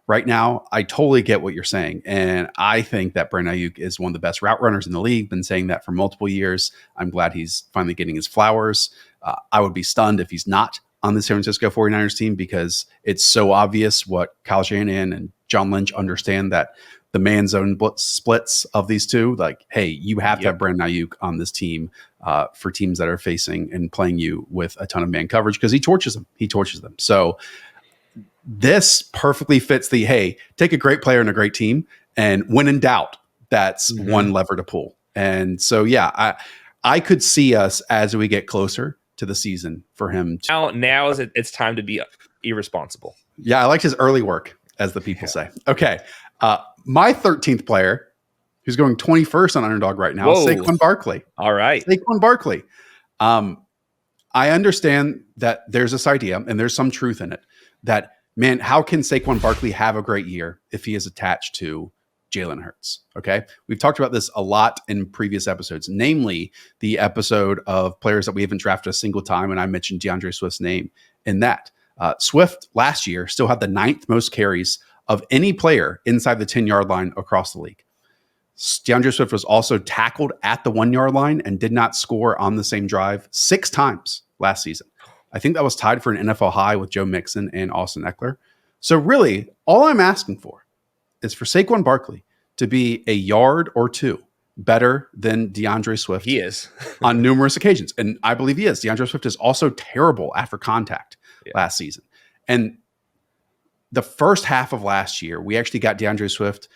Right now, I totally get what you're saying. And I think that Brandon Aiyuk is one of the best route runners in the league. Been saying that for multiple years. I'm glad he's finally getting his flowers. I would be stunned if he's not on the San Francisco 49ers team, because it's so obvious what Kyle Shanahan and John Lynch understand, that the man zone splits of these two, like, hey, you have to have Brandon Aiyuk on this team for teams that are facing and playing you with a ton of man coverage, because he torches them. He torches them. So this perfectly fits the, hey, take a great player and a great team, and when in doubt, that's one lever to pull. And so, yeah, I could see us as we get closer to the season for him. Now is it's time to be irresponsible. Yeah, I liked his early work, as the people say. Okay. My 13th player, who's going 21st on Underdog right now, is Saquon Barkley. All right. Saquon Barkley. I understand that there's this idea, and there's some truth in it, that, man, how can Saquon Barkley have a great year if he is attached to Jalen Hurts? Okay. We've talked about this a lot in previous episodes, namely the episode of players that we haven't drafted a single time. And I mentioned DeAndre Swift's name in that. Swift last year still had the 9th most carries of any player inside the 10-yard line across the league. DeAndre Swift was also tackled at the 1-yard line and did not score on the same drive 6 times last season. I think that was tied for an NFL high with Joe Mixon and Austin Eckler. So really, all I'm asking for is for Saquon Barkley to be a yard or two better than DeAndre Swift. He is. On numerous occasions. And I believe he is. DeAndre Swift is also terrible after contact last season. And the first half of last year, we actually got DeAndre Swift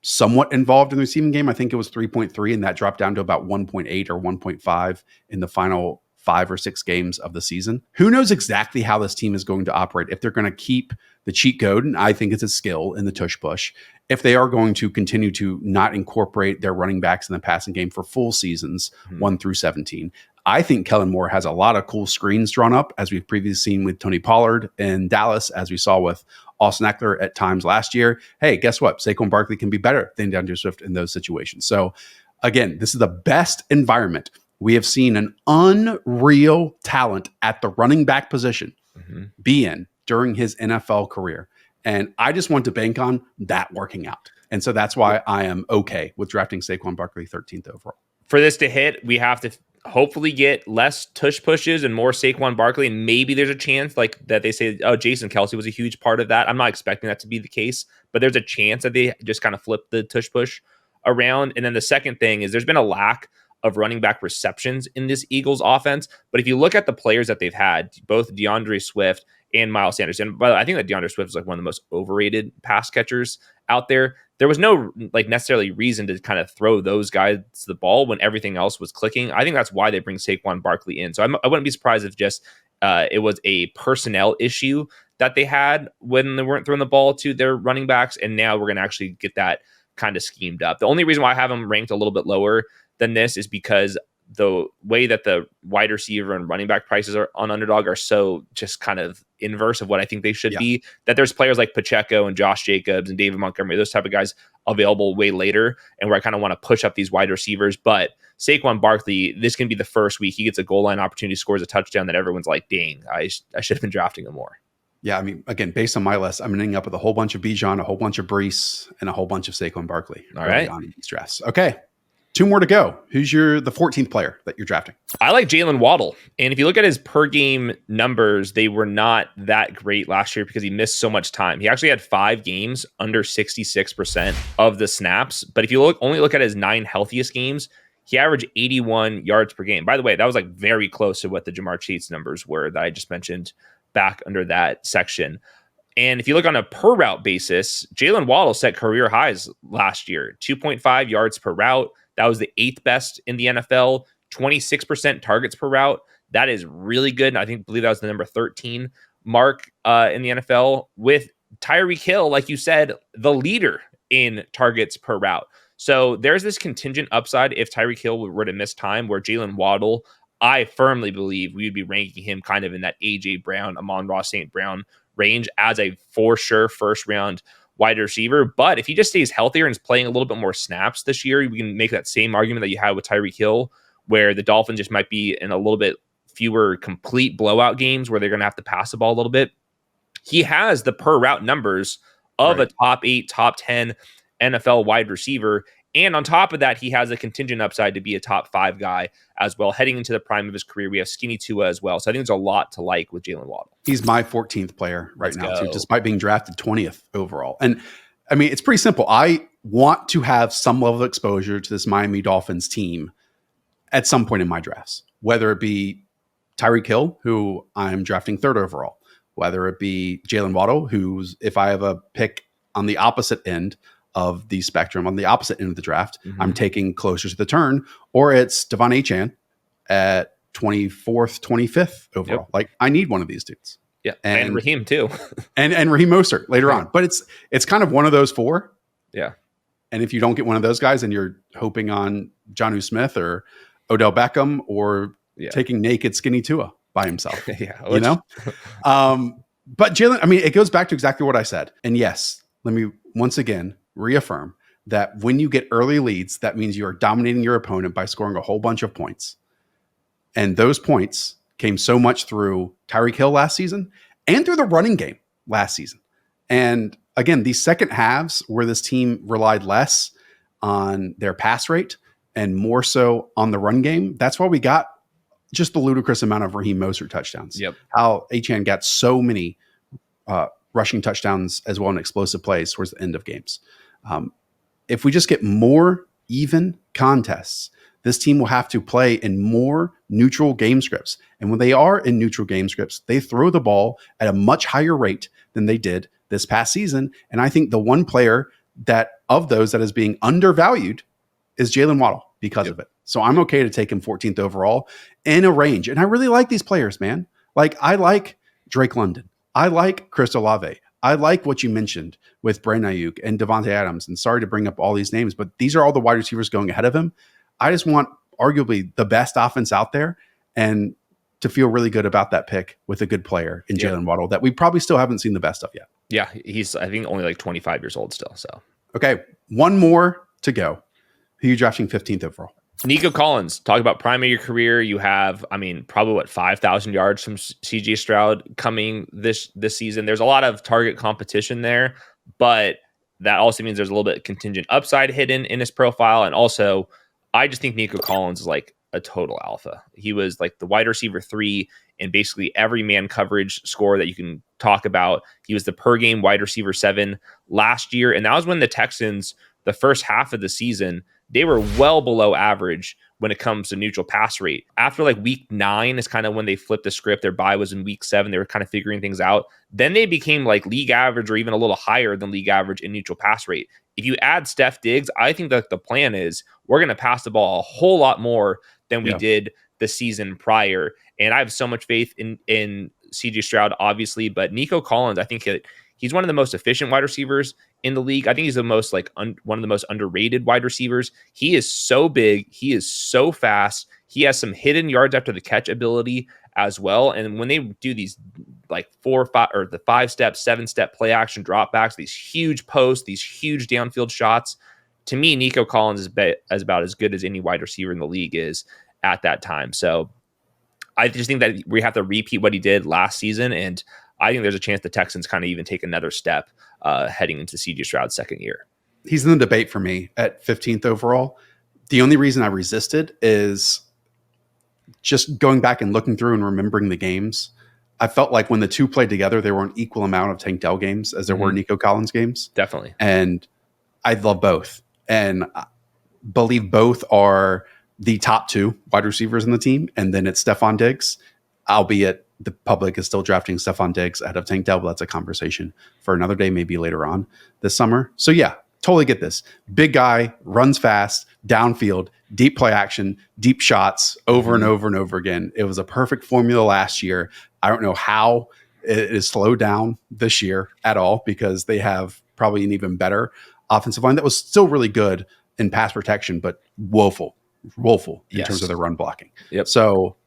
somewhat involved in the receiving game. I think it was 3.3, and that dropped down to about 1.8 or 1.5 in the final 5 or 6 games of the season. Who knows exactly how this team is going to operate, if they're going to keep the cheat code, and I think it's a skill in the tush push, if they are going to continue to not incorporate their running backs in the passing game for full seasons 1 through 17. I think Kellen Moore has a lot of cool screens drawn up, as we've previously seen with Tony Pollard in Dallas, as we saw with Austin Eckler at times last year. Hey, guess what? Saquon Barkley can be better than DeAndre Swift in those situations. So again, this is the best environment we have seen an unreal talent at the running back position be in during his NFL career. And I just want to bank on that working out. And so that's why I am okay with drafting Saquon Barkley 13th overall. For this to hit, we have to hopefully get less tush pushes and more Saquon Barkley. And maybe there's a chance like that they say, oh, Jason Kelce was a huge part of that. I'm not expecting that to be the case, but there's a chance that they just kind of flip the tush push around. And then the second thing is there's been a lack of running back receptions in this Eagles offense. But if you look at the players that they've had, both DeAndre Swift and Miles Sanders, and by the way, I think that DeAndre Swift is like one of the most overrated pass catchers out there. There was no like necessarily reason to kind of throw those guys the ball when everything else was clicking. I think that's why they bring Saquon Barkley in. So I wouldn't be surprised if just it was a personnel issue that they had when they weren't throwing the ball to their running backs. And now we're going to actually get that kind of schemed up. The only reason why I have them ranked a little bit lower than this is because the way that the wide receiver and running back prices are on Underdog are so just kind of inverse of what I think they should be, that there's players like Pacheco and Josh Jacobs and David Montgomery, those type of guys available way later, and where I kind of want to push up these wide receivers. But Saquon Barkley, this can be the first week he gets a goal line opportunity, scores a touchdown that everyone's like, dang, I should have been drafting him more. Yeah, I mean, again, based on my list, I'm ending up with a whole bunch of Bijan, a whole bunch of Brees, and a whole bunch of Saquon Barkley. All right. On these drafts. Okay. 2 more to go. Who's the 14th player that you're drafting? I like Jalen Waddle. And if you look at his per game numbers, they were not that great last year because he missed so much time. He actually had 5 games under 66% of the snaps. But if you only look at his 9 healthiest games, he averaged 81 yards per game. By the way, that was like very close to what the Jamar Chase numbers were that I just mentioned back under that section. And if you look on a per route basis, Jalen Waddle set career highs last year, 2.5 yards per route. That was the 8th best in the NFL, 26% targets per route. That is really good. And I believe that was the number 13 mark in the NFL, with Tyreek Hill, like you said, the leader in targets per route. So there's this contingent upside if Tyreek Hill were to miss time, where Jalen Waddle, I firmly believe we would be ranking him kind of in that A.J. Brown, Amon-Ra St. Brown range as a for sure first round wide receiver. But if he just stays healthier and is playing a little bit more snaps this year, we can make that same argument that you had with Tyreek Hill, where the Dolphins just might be in a little bit fewer complete blowout games where they're going to have to pass the ball a little bit. He has the per route numbers of a top 8, top 10 NFL wide receiver. And on top of that, he has a contingent upside to be a top 5 guy as well. Heading into the prime of his career, we have skinny Tua as well. So I think there's a lot to like with Jalen Waddle. He's my 14th player now, too, despite being drafted 20th overall. And I mean, it's pretty simple. I want to have some level of exposure to this Miami Dolphins team at some point in my drafts, whether it be Tyreek Hill, who I'm drafting 3rd overall, whether it be Jalen Waddle, who's, if I have a pick on the opposite end of the spectrum, on the opposite end of the draft, I'm taking closer to the turn, or it's Devon Achane at 24th, 25th overall. Yep. Like, I need one of these dudes. Yeah. And Raheem too. and Raheem Mostert later on. But it's kind of one of those 4. Yeah. And if you don't get one of those guys and you're hoping on Jonnu Smith or Odell Beckham or taking naked skinny Tua by himself, you know? But Jalen, I mean, it goes back to exactly what I said. And yes, let me once again reaffirm that when you get early leads, that means you are dominating your opponent by scoring a whole bunch of points. And those points came so much through Tyreek Hill last season and through the running game last season. And again, these second halves where this team relied less on their pass rate and more so on the run game, that's why we got just the ludicrous amount of Raheem Mostert touchdowns. Yep. How Achane got so many rushing touchdowns as well in explosive plays towards the end of games. If we just get more even contests, this team will have to play in more neutral game scripts. And when they are in neutral game scripts, they throw the ball at a much higher rate than they did this past season. And I think the one player that of those that is being undervalued is Jalen Waddle because of it. So I'm okay to take him 14th overall in a range. And I really like these players, man. Like, I like Drake London. I like Chris Olave. I like what you mentioned with Brandon Aiyuk and Devontae Adams. And sorry to bring up all these names, but these are all the wide receivers going ahead of him. I just want arguably the best offense out there and to feel really good about that pick with a good player in Jalen Waddle that we probably still haven't seen the best of yet. Yeah, he's, I think, only like 25 years old still. So, okay, one more to go. Who are you drafting 15th overall? Nico Collins. Talk about prime of your career. You have, I mean, probably 5,000 yards from CJ Stroud coming this season. There's a lot of target competition there, but that also means there's a little bit of contingent upside hidden in his profile. And also, I just think Nico Collins is like a total alpha. He was like the wide receiver 3 in basically every man coverage score that you can talk about. He was the per game wide receiver 7 last year. And that was when the Texans, the first half of the season, they were well below average when it comes to neutral pass rate. After like week 9 is kind of when they flipped the script. Their bye was in week 7. They were kind of figuring things out. Then they became like league average or even a little higher than league average in neutral pass rate. If you add Steph Diggs, I think that the plan is we're going to pass the ball a whole lot more than we did the season prior. And I have so much faith in CJ Stroud, obviously, but Nico Collins, I think he's one of the most efficient wide receivers in the league. I think he's the most one of the most underrated wide receivers. He is so big. He is so fast. He has some hidden yards after the catch ability as well. And when they do these like 4 or 5 or the 5-step, 7-step play action dropbacks, these huge posts, these huge downfield shots, to me, Nico Collins is about as good as any wide receiver in the league is at that time. So I just think that we have to repeat what he did last season. And I think there's a chance the Texans kind of even take another step heading into CJ Stroud's second year. He's in the debate for me at 15th overall The only reason I resisted is just going back and looking through and remembering the games. I felt like when the two played together, there were an equal amount of Tank Dell games as there were Nico Collins games. Definitely. And I love both. And I believe both are the top two wide receivers in the team. And then it's Stephon Diggs, albeit the public is still drafting Stephon Diggs ahead of Tank Dell, but that's a conversation for another day, maybe later on this summer. So yeah, totally get this. Big guy, runs fast, downfield, deep play action, deep shots over and over and over again. It was a perfect formula last year. I don't know how it is slowed down this year at all, because they have probably an even better offensive line that was still really good in pass protection, but woeful in terms of their run blocking. Yep. So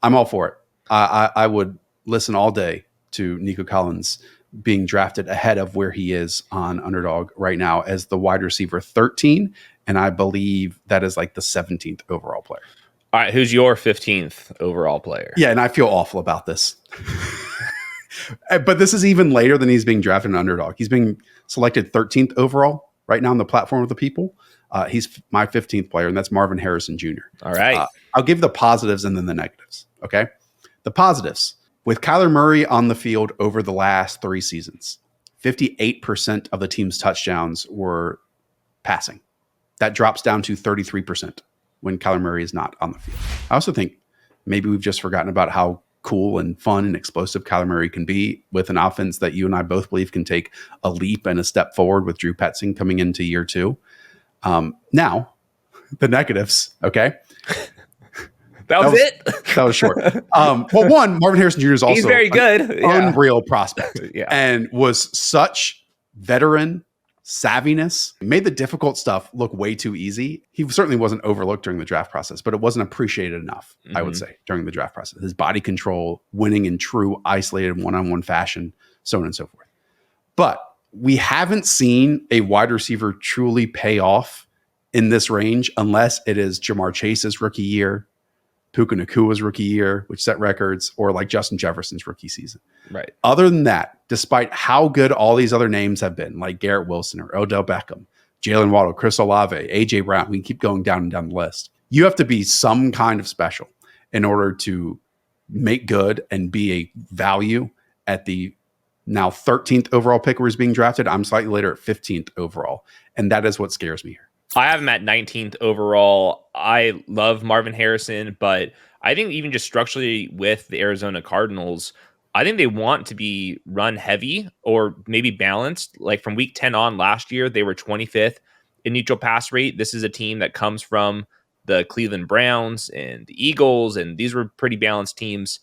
I'm all for it. I would listen all day to Nico Collins being drafted ahead of where he is on Underdog right now as the wide receiver 13. And I believe that is like the 17th overall player. All right. Who's your 15th overall player? Yeah. And I feel awful about this. But this is even later than he's being drafted in Underdog. He's being selected 13th overall right now on the platform of the people. He's my 15th player, and that's Marvin Harrison Jr. All right. I'll give the positives and then the negatives. Okay. The positives: with Kyler Murray on the field over the last 3 seasons, 58% of the team's touchdowns were passing. That drops down to 33% when Kyler Murray is not on the field. I also think maybe we've just forgotten about how cool and fun and explosive Kyler Murray can be with an offense that you and I both believe can take a leap and a step forward with Drew Petzing coming into year 2. Now, the negatives, okay? That was it? That was short. Well, one, Marvin Harrison Jr. is also He's very good. Unreal prospect. Yeah. And was such veteran savviness, made the difficult stuff look way too easy. He certainly wasn't overlooked during the draft process, but it wasn't appreciated enough, I would say, during the draft process. His body control, winning in true isolated one-on-one fashion, so on and so forth. But we haven't seen a wide receiver truly pay off in this range unless it is Jamar Chase's rookie year, Puka Nakua's rookie year, which set records, or like Justin Jefferson's rookie season. Right. Other than that, despite how good all these other names have been, like Garrett Wilson or Odell Beckham, Jalen Waddle, Chris Olave, AJ Brown, we can keep going down and down the list. You have to be some kind of special in order to make good and be a value at the now 13th overall pick where he's being drafted. I'm slightly later at 15th overall. And that is what scares me here. I have him at 19th overall. I love Marvin Harrison, but I think even just structurally with the Arizona Cardinals, I think they want to be run heavy or maybe balanced. Like from week 10 on last year, they were 25th in neutral pass rate. This is a team that comes from the Cleveland Browns and the Eagles, and these were pretty balanced teams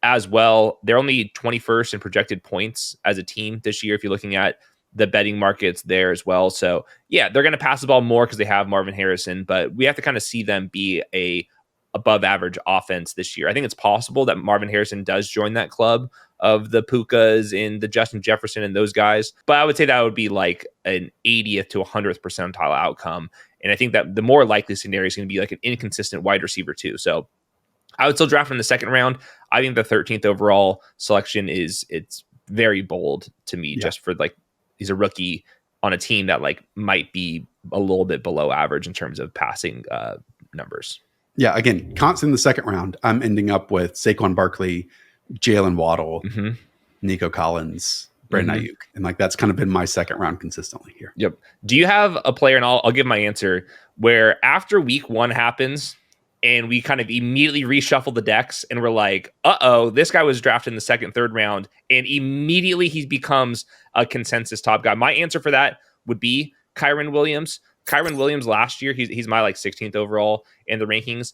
as well. They're only 21st in projected points as a team this year if you're looking at the betting markets there as well. So yeah, they're going to pass the ball more because they have Marvin Harrison, but we have to kind of see them be a above average offense this year. I think it's possible that Marvin Harrison does join that club of the Pukas and the Justin Jefferson and those guys, but I would say that would be like an 80th to 100th percentile outcome. And I think that the more likely scenario is going to be like an inconsistent wide receiver too. So I would still draft him in the second round. I think the 13th overall selection it's very bold to me, just for like, he's a rookie on a team that like might be a little bit below average in terms of passing numbers. Yeah. Again, constant in the second round, I'm ending up with Saquon Barkley, Jalen Waddle, Nico Collins, Brandon Aiyuk. And like, that's kind of been my second round consistently here. Yep. Do you have a player, and I'll give my answer, where after week 1 happens and we kind of immediately reshuffle the decks and we're like, this guy was drafted in the second, third round, and immediately he becomes a consensus top guy? My answer for that would be Kyren Williams. Kyren Williams last year, he's my like 16th overall in the rankings.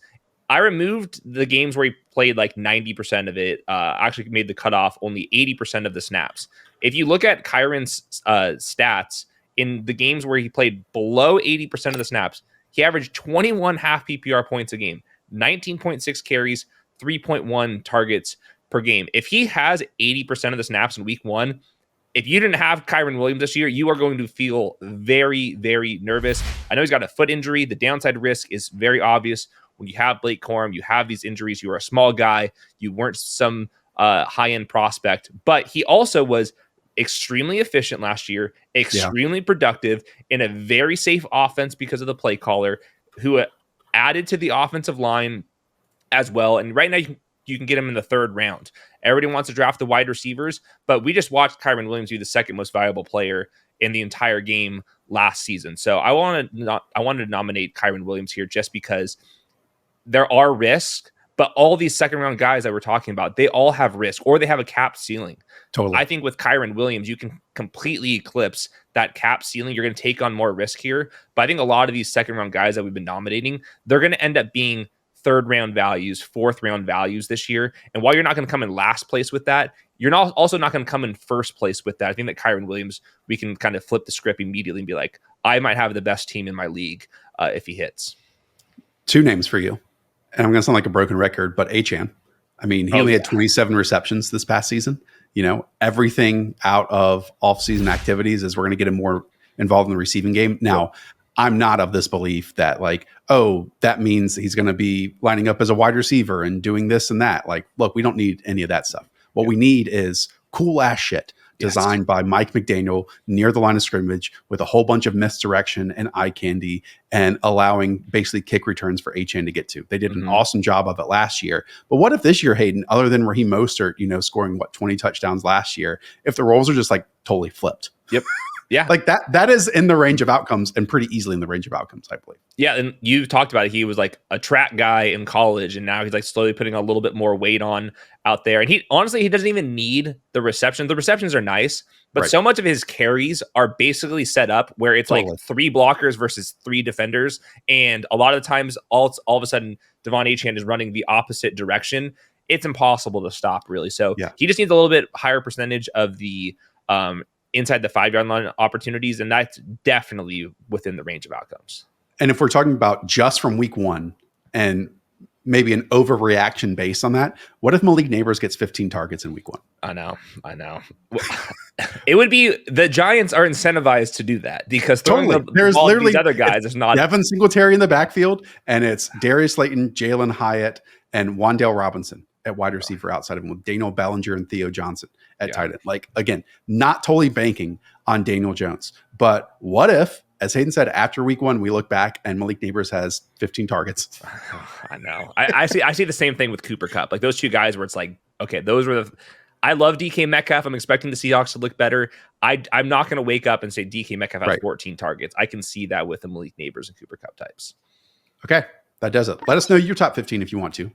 I removed the games where he played like 90% of it, actually made the cutoff only 80% of the snaps. If you look at Kyren's stats in the games where he played below 80% of the snaps, he averaged 21 half PPR points a game, 19.6 carries, 3.1 targets per game. If he has 80% of the snaps in week 1, if you didn't have Kyren Williams this year, you are going to feel very, very nervous. I know he's got a foot injury. The downside risk is very obvious. When you have Blake Corum, you have these injuries. You are a small guy. You weren't some high-end prospect. But he also was extremely efficient last year, extremely productive in a very safe offense because of the play caller, who added to the offensive line as well. And right now you can get him in the 3rd round. Everybody wants to draft the wide receivers, but we just watched Kyren Williams be the 2nd most valuable player in the entire game last season. So I wanted to nominate Kyren Williams here just because there are risks, but all these 2nd round guys that we're talking about, they all have risk or they have a cap ceiling. Totally. I think with Kyren Williams, you can completely eclipse that cap ceiling. You're going to take on more risk here. But I think a lot of these 2nd round guys that we've been nominating, they're going to end up being 3rd round values, 4th round values this year. And while you're not going to come in last place with that, you're also not going to come in 1st place with that. I think that Kyren Williams, we can kind of flip the script immediately and be like, I might have the best team in my league if he hits. 2 names for you. And I'm going to sound like a broken record, but Achane. I mean, he only had 27 receptions this past season. You know, everything out of off-season activities is we're going to get him more involved in the receiving game. Now, I'm not of this belief that like, oh, that means he's going to be lining up as a wide receiver and doing this and that. Like, look, we don't need any of that stuff. What we need is cool ass shit designed by Mike McDaniel near the line of scrimmage with a whole bunch of misdirection and eye candy and allowing basically kick returns for Achane to get to. They did an awesome job of it last year. But what if this year, Hayden, other than Raheem Mostert, you know, scoring 20 touchdowns last year, if the roles are just like totally flipped? Yep. Yeah. Like that is in the range of outcomes and pretty easily in the range of outcomes, I believe. Yeah. And you talked about it. He was like a track guy in college, and now he's like slowly putting a little bit more weight on out there. And he doesn't even need the reception. The receptions are nice, but so much of his carries are basically set up where it's like 3 blockers versus 3 defenders. And a lot of the times all of a sudden Devon Achane is running the opposite direction. It's impossible to stop, really. So he just needs a little bit higher percentage of the inside the 5-yard line opportunities, and that's definitely within the range of outcomes. And if we're talking about just from week 1 and maybe an overreaction based on that, what if Malik Neighbors gets 15 targets in week 1? I know. It would be, the Giants are incentivized to do that because throwing the there's ball literally to these other guys is not. Devin Singletary in the backfield, and it's Darius Slayton, Jalen Hyatt, and Wan'Dale Robinson at wide receiver outside of him, with Daniel Bellinger and Theo Johnson at tight end. Like, again, not totally banking on Daniel Jones. But what if, as Hayden said, after week 1, we look back and Malik Neighbors has 15 targets? I know. I see the same thing with Cooper Kupp. Like those 2 guys where it's like, okay, those were the. I love DK Metcalf. I'm expecting the Seahawks to look better. I'm not going to wake up and say DK Metcalf has 14 targets. I can see that with the Malik Neighbors and Cooper Kupp types. Okay, that does it. Let us know your top 15 if you want to,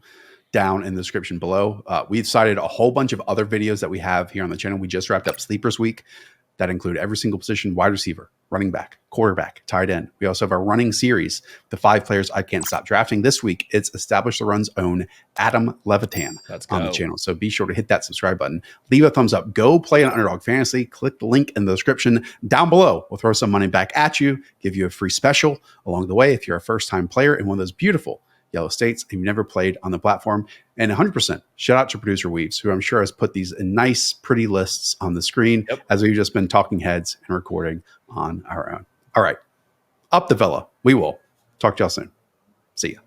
down in the description below. We've cited a whole bunch of other videos that we have here on the channel. We just wrapped up Sleepers Week that include every single position: wide receiver, running back, quarterback, tight end. We also have our running series, the 5 players I can't stop drafting. This week, it's Establish the Run's own Adam Levitan on the channel. So be sure to hit that subscribe button. Leave a thumbs up. Go play on Underdog Fantasy. Click the link in the description down below. We'll throw some money back at you, give you a free special along the way if you're a first-time player in one of those beautiful yellow states and you've never played on the platform. And 100% shout out to producer Weaves, who I'm sure has put these in nice, pretty lists on the screen as we've just been talking heads and recording on our own. All right, up the villa. We will talk to y'all soon. See ya.